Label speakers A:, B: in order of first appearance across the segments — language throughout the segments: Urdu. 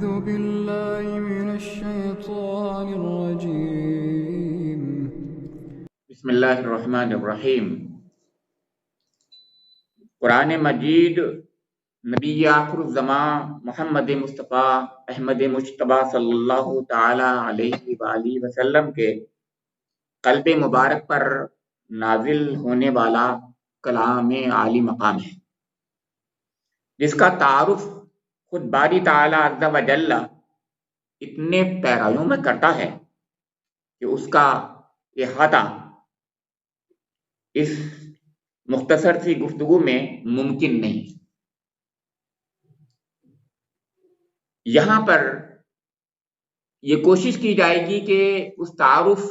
A: أعوذ بالله من الشيطان الرجيم
B: بسم اللہ الرحمن الرحیم۔ قرآن مجید نبی آخر الزمان محمد مصطفیٰ احمد مجتبیٰ صلی اللہ تعالی علیہ وآلہ وسلم کے قلب مبارک پر نازل ہونے والا کلام عالی مقام ہے، جس کا تعارف خود باری تعالی عز و جل اتنے پیرایوں میں کرتا ہے کہ اس کا احاطہ اس مختصر سی گفتگو میں ممکن نہیں۔ یہاں پر یہ کوشش کی جائے گی کہ اس تعارف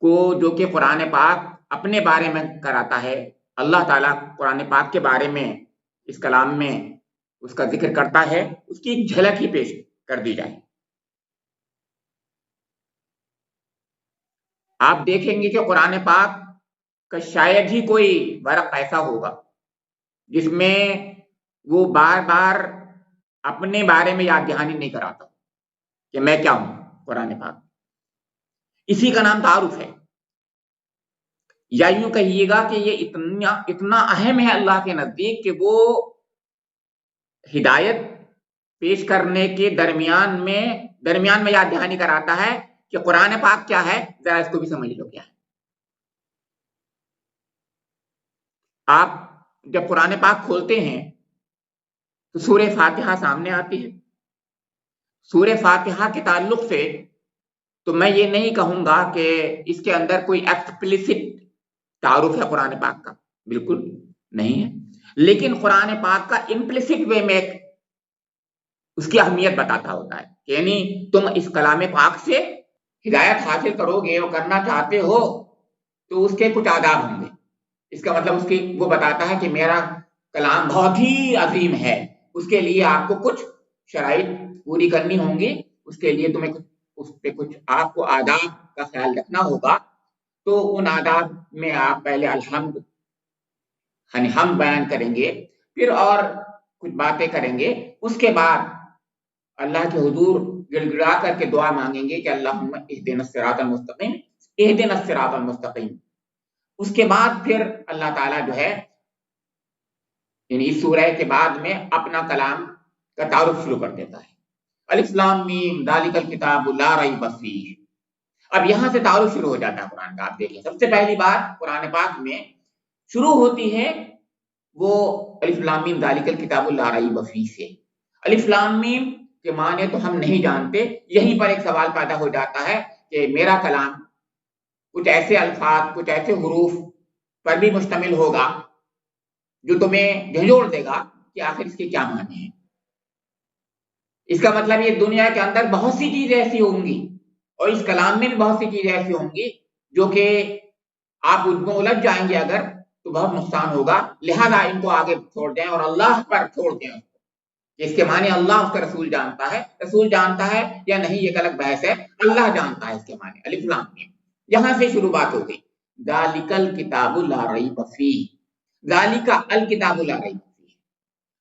B: کو جو کہ قرآن پاک اپنے بارے میں کراتا ہے، اللہ تعالیٰ قرآن پاک کے بارے میں اس کلام میں اس کا ذکر کرتا ہے، اس کی ایک جھلک ہی پیش کر دی جائے۔ آپ دیکھیں گے کہ قرآن پاک کا شاید ہی کوئی ورق ایسا ہوگا جس میں وہ بار بار اپنے بارے میں یاد دہانی نہیں کراتا کہ میں کیا ہوں۔ قرآن پاک اسی کا نام تعارف ہے، یا یوں کہیے گا کہ یہ اتنا اہم ہے اللہ کے نزدیک کہ وہ ہدایت پیش کرنے کے درمیان میں یاد دہانی کراتا ہے کہ قرآن پاک کیا ہے، ذرا اس کو بھی سمجھ لو کیا ہے۔ آپ جب قرآن پاک کھولتے ہیں تو سورہ فاتحہ سامنے آتی ہے۔ سورہ فاتحہ کے تعلق سے تو میں یہ نہیں کہوں گا کہ اس کے اندر کوئی ایکسپلیسٹ تعارف ہے قرآن پاک کا، بالکل نہیں ہے، لیکن قرآن پاک کا امپلیسٹ وے میں اس کی اہمیت بتاتا ہوتا ہے کہ یعنی تم اس کلام پاک سے ہدایت حاصل کرو گے اور کرنا چاہتے ہو تو اس کے کچھ آداب ہوں گے۔ اس کا مطلب وہ بتاتا ہے کہ میرا کلام بہت ہی عظیم ہے، اس کے لیے آپ کو کچھ شرائط پوری کرنی ہوں گی، اس کے لیے تمہیں اس پہ کچھ آپ کو آداب کا خیال رکھنا ہوگا۔ تو ان آداب میں آپ پہلے الحمد ہم بیان کریں گے، پھر اور کچھ باتیں کریں گے، اس کے بعد اللہ کے حضور گڑ گڑا کر کے دعا مانگیں گے کہ اللہم اہدنا الصراط المستقیم، اہدنا الصراط المستقیم۔ اس کے بعد پھر اللہ تعالیٰ جو ہے یعنی اس سورہ کے بعد میں اپنا کلام کا تعارف شروع کر دیتا ہے۔ الف لام میم ذالک الکتاب لا ریب فیہ۔ اب یہاں سے تعارف شروع ہو جاتا ہے قرآن کا۔ آپ دیکھیں سب سے پہلی بات قرآن پاک میں شروع ہوتی ہے وہ الف لام میم ذالک الکتاب لا ریب فیہ سے۔ الف لام میم کے معنی تو ہم نہیں جانتے، یہیں پر ایک سوال پیدا ہو جاتا ہے کہ میرا کلام کچھ ایسے الفاظ، کچھ ایسے حروف پر بھی مشتمل ہوگا جو تمہیں جھنجھوڑ دے گا کہ آخر اس کے کیا معنی ہیں۔ اس کا مطلب یہ دنیا کے اندر بہت سی چیزیں ایسی ہوں گی اور اس کلام میں بھی بہت سی چیزیں ایسی ہوں گی جو کہ آپ ان کو الجھ جائیں گے اگر تو بہت نقصان ہوگا، لہذا ان کو آگے چھوڑ دیں اور اللہ پر چھوڑ دیں کہ اس کے معنی اللہ اس کا رسول جانتا ہے، رسول جانتا ہے یا نہیں یہ ایک الگ بحث ہے، اللہ جانتا ہے اس کے معنی۔ الف لام میم یہاں سے شروع بات ہو گئی۔ ذالک الکتاب لا ریب فیہ، ذالک الکتاب لا ریب فیہ۔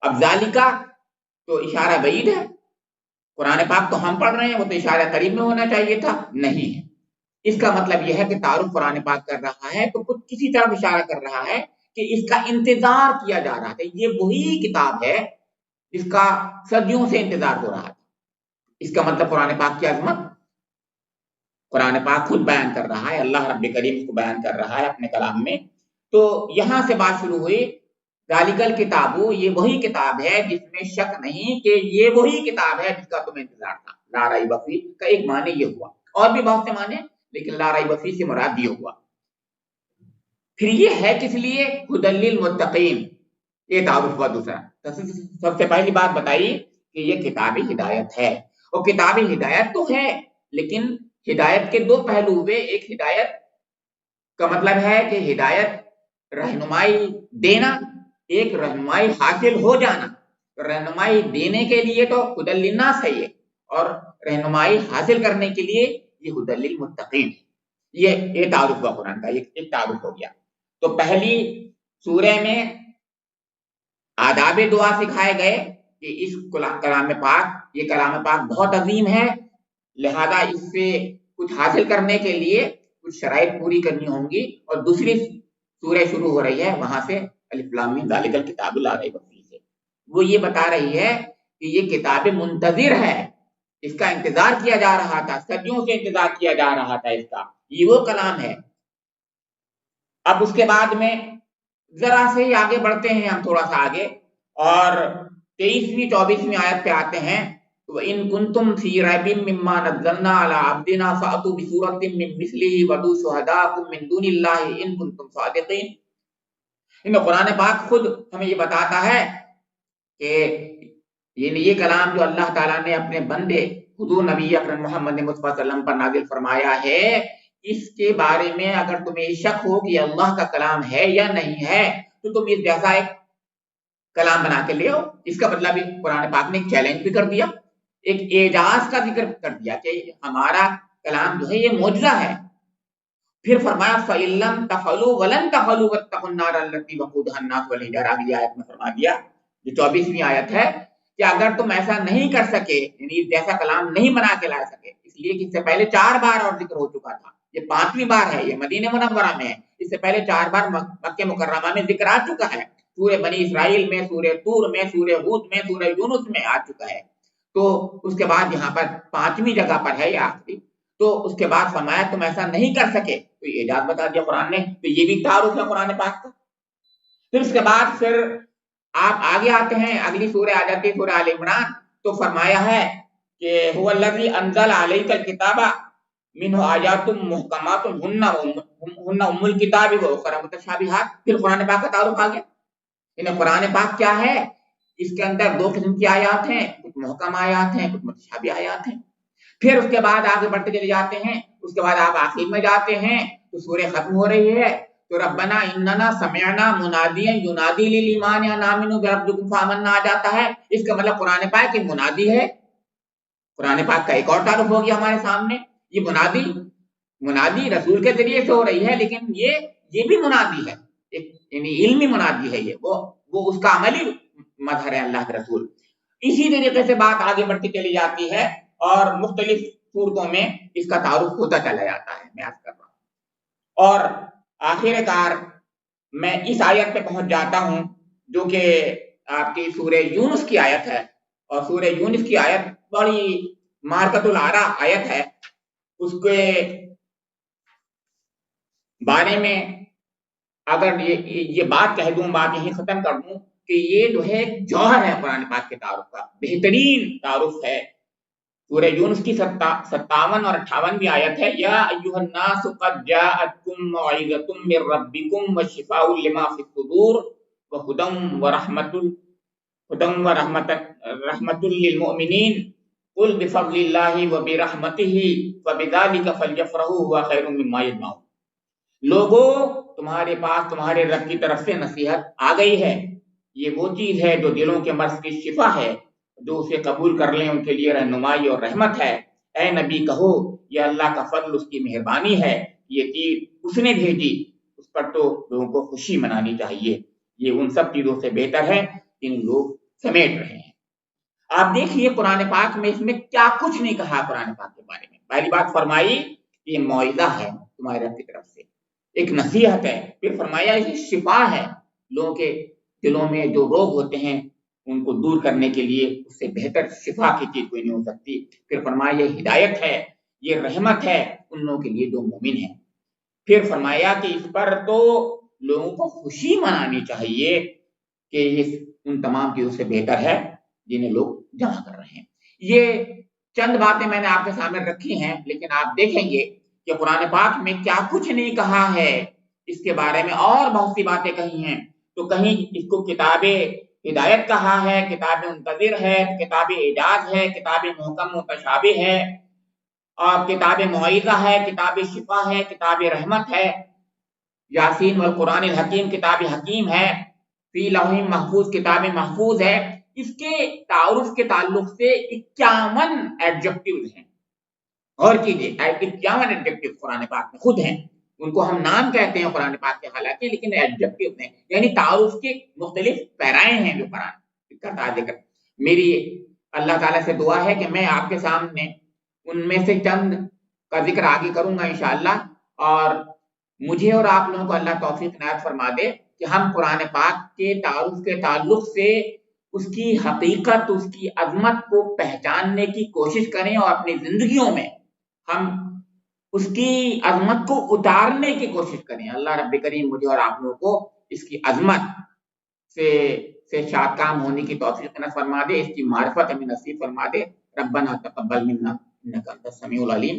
B: اب ذالک تو اشارہ بعید ہے، قرآن پاک تو ہم پڑھ رہے ہیں، وہ تو اشارہ قریب میں ہونا چاہیے تھا، نہیں ہے۔ اس کا مطلب یہ ہے کہ تعارف قرآن پاک کر رہا ہے تو کچھ کسی طرف اشارہ کر رہا ہے کہ اس کا انتظار کیا جا رہا ہے، یہ وہی کتاب ہے جس کا صدیوں سے انتظار ہو رہا تھا۔ اس کا مطلب قرآن پاک کی عظمت قرآن پاک خود بیان کر رہا ہے، اللہ رب کریم اس کو بیان کر رہا ہے اپنے کلام میں۔ تو یہاں سے بات شروع ہوئی، ذالک الکتاب، یہ وہی کتاب ہے جس میں شک نہیں کہ یہ وہی کتاب ہے جس کا تمہیں انتظار تھا۔ لا ریب فیہ کا ایک معنی یہ ہوا، اور بھی بہت سے معنی لیکن لا ریب فیہ سے مراد یہ ہوا۔ پھر یہ ہے کس لیے؟ ھدی للمتقین، یہ تعارف ہوا دوسرا۔ سب سے پہلی بات بتائی کہ یہ کتاب ہدایت ہے، اور کتاب ہدایت تو ہے لیکن ہدایت کے دو پہلو ہوئے۔ ایک ہدایت کا مطلب ہے کہ ہدایت رہنمائی دینا، ایک رہنمائی حاصل ہو جانا۔ رہنمائی دینے کے لیے تو ھدی للناس ہے یہ، اور رہنمائی حاصل کرنے کے لیے یہ ھدی للمتقین۔ یہ تعارف ہوا قرآن کا، ایک تعارف ہو گیا۔ تو پہلی سورہ میں آداب دعا سکھائے گئے، کہ اس کلام پاک، یہ کلام پاک بہت عظیم ہے، لہذا اس سے کچھ حاصل کرنے کے لیے کچھ شرائط پوری کرنی ہوں گی، اور دوسری سورہ شروع ہو رہی ہے وہاں سے الف لام میم ذالک الکتاب لا ریب فیہ سے، وہ یہ بتا رہی ہے کہ یہ کتاب منتظر ہے، اس کا انتظار کیا جا رہا تھا، صدیوں سے انتظار کیا جا رہا تھا اس کا، یہ وہ کلام ہے۔ اب اس کے بعد میں ذرا سے ہی آگے بڑھتے ہیں ہم، تھوڑا سا آگے، اور 23ویں 24ویں آیت پہ آتے ہیں، وَإِن كُنتُمْ فِي رَيْبٍ مِّمَّا نَزَّلْنَا عَلَىٰ عَبْدِنَا فَأْتُوا بِسُورَةٍ مِّن مِّثْلِهِ وَادْعُوا شُهَدَاءَكُم مِّن دُونِ اللَّهِ إِن كُنتُمْ صَادِقِينَ۔ ان قرآن پاک خود ہمیں یہ بتاتا ہے کہ یہ کلام جو اللہ تعالیٰ نے اپنے بندے حضور نبی اکرم محمد مصطفیٰ صلی اللہ علیہ وسلم پر نازل فرمایا ہے، اس کے بارے میں اگر تمہیں شک ہو کہ اللہ کا کلام ہے یا نہیں ہے تو تم اس جیسا ایک کلام بنا کے لے آؤ۔ اس کا مطلب قرآن پاک نے چیلنج بھی کر دیا، ایک اعجاز کا ذکر کر دیا کہ ہمارا کلام جو ہے یہ معجزہ ہے۔ پھر فرمایا فَإِن لَّمْ تَفْعَلُوا وَلَن تَفْعَلُوا وَاتَّقُوا النَّارَ الَّتِي وَقُودُهَا النَّاسُ وَالْحِجَارَةُ، اگلی آیت میں فرما دیا جو 24ویں آیت ہے کہ اگر تم ایسا نہیں کر سکے، یعنی جیسا کلام نہیں بنا کے لا سکے، اس لیے کہ اس سے پہلے 4 بار اور ذکر ہو چکا تھا، یہ 5ویں بار ہے، یہ مدینہ منورہ میں ہے، اس سے پہلے 4 بار مکہ مکرمہ میں ذکر آ چکا ہے، سورہ بنی اسرائیل میں، سورہ طور میں، سورہ ہود میں، سورہ یونس میں آ چکا ہے، تو اس کے بعد یہاں پر 5ویں جگہ پر ہے یہ آخری، تو اس کے بعد فرمایا تم ایسا نہیں کر سکے، تو یہ اعجاز بتا دیا قرآن نے، تو یہ بھی تعارف ہے قرآن پاک کا۔ پھر اس کے بعد پھر آپ آگے آتے ہیں، اگلی سورہ آ جاتی ہے سورہ آل عمران، تو فرمایا ہے کہ هو الذی انزل علیک الکتاب منہ آیات محکمات ہن ام الکتاب واخر متشابہات۔ پھر قرآن پاک کا تعارف آ گیا، یعنی قرآن پاک کیا ہے، اس کے اندر 2 قسم کی آیات ہیں، کچھ محکم آیات ہیں، کچھ متشابہ آیات ہیں۔ پھر اس کے بعد آگے بڑھتے چلے جاتے ہیں، اس کے بعد آپ آخر میں جاتے ہیں تو سورہ ختم ہو رہی ہے، تو ربنا اننا سمعنا منادیا ینادی للایمان ان آمنوا بربکم فآمنا آ جاتا ہے، اس کا مطلب قرآن پاک ایک منادی ہے۔ قرآن پاک کا ایک اور تعارف ہو گیا ہمارے سامنے، یہ منادی رسول کے ذریعے سے ہو رہی ہے، لیکن یہ بھی منادی ہے، یعنی علمی منادی ہے، یہ وہ اس کا عملی مظہر ہے اللہ کے رسول۔ اسی طریقے سے بات آگے بڑھتی چلی جاتی ہے اور مختلف صورتوں میں اس کا تعارف ہوتا چلا جاتا ہے، میں عرض کر رہا ہوں، اور آخر کار میں اس آیت پہ پہنچ جاتا ہوں جو کہ آپ کی سورہ یونس کی آیت ہے، اور سورہ یونس کی آیت بڑی مارکت العرا آیت ہے، اس کے بارے میں اگر یہ بات کہہ دوں، بات یہیں ختم کر دوں کہ یہ جو ہے جوہر ہے قرآن پاک کے تعارف کا، بہترین تعارف ہے۔ سورہ یونس کی 57 اور 58 آیت ہے، یا ایھا الناس قد جاءتکم موعظۃ من ربکم وشفاء لما فی الصدور وہدی ورحمۃ للمؤمنین قل بفضل اللہ وبرحمتہ فبذلک فلیفرحوا ھو خیر مما یجمعون۔ لوگوں، تمہارے پاس تمہارے رب کی طرف سے نصیحت آ گئی ہے، یہ وہ چیز ہے جو دلوں کے مرض کی شفا ہے، جو اسے قبول کر لیں ان کے لیے رہنمائی اور رحمت ہے۔ اے نبی کہو یہ اللہ کا فضل، اس کی مہربانی ہے، یہ چیز اس نے بھیجی، اس پر تو لوگوں کو خوشی منانی چاہیے، یہ ان سب چیزوں سے بہتر ہے جن لوگ سمیٹ رہے ہیں۔ آپ دیکھیے قرآن پاک میں اس میں کیا کچھ نہیں کہا قرآن پاک کے بارے میں۔ پہلی بات فرمائی کہ یہ معجزہ ہے تمہارے رب کی طرف سے، ایک نصیحت ہے، پھر فرمایا یہ شفا ہے، لوگوں کے دلوں میں جو روگ ہوتے ہیں ان کو دور کرنے کے لیے اس سے بہتر شفا کی چیز کوئی نہیں ہو سکتی، پھر فرمایا یہ ہدایت ہے، یہ رحمت ہے ان لوگوں کے لیے جو مومن ہیں، پھر فرمایا کہ اس پر تو لوگوں کو خوشی منانی چاہیے کہ یہ ان تمام چیزوں سے بہتر ہے جنہیں لوگ جمع کر رہے ہیں۔ یہ چند باتیں میں نے آپ کے سامنے رکھی ہیں، لیکن آپ دیکھیں گے کہ قرآن پاک میں کیا کچھ نہیں کہا ہے اس کے بارے میں، اور بہت سی باتیں کہی ہیں، تو کہیں اس کو کتاب ہدایت کہا ہے، کتاب منتظر ہے، کتاب اعجاز ہے، کتاب محکم متشابہ ہے، اور کتاب معجزہ ہے، کتاب شفا ہے، کتاب رحمت ہے، یاسین والقرآن الحکیم کتاب حکیم ہے، فی لوح محفوظ کتاب محفوظ ہے۔ اس کے تعارف کے تعلق سے 51 ایڈجیکٹیوز ہیں، اور کیجئے 51 ایڈجیکٹیو قرآن پاک میں خود ہیں، ان کو ہم نام کہتے ہیں قرآن پاک کے، حالانکہ لیکن ایڈجیکٹیو ہیں، یعنی تعارف کے مختلف پیرائیں ہیں جو قرآن کرتا ہے ذکر۔ میری اللہ تعالیٰ سے دعا ہے کہ میں آپ کے سامنے ان میں سے چند کا ذکر آگے کروں گا انشاءاللہ، اور مجھے اور آپ لوگوں کو اللہ توفیق عنایت فرما دے کہ ہم قرآن پاک کے تعارف کے تعلق سے اس کی حقیقت، اس کی عظمت کو پہچاننے کی کوشش کریں اور اپنی زندگیوں میں ہم اس کی عظمت کو اتارنے کی کوشش کریں۔ اللہ رب کریم مجھے اور آپ لوگوں کو اس کی عظمت سے شاد کام ہونے کی توفیق نصیب فرما دے، اس کی معرفت ہمیں نصیب فرما دے۔ ربنا تقبل منا انک انت السمیع العلیم۔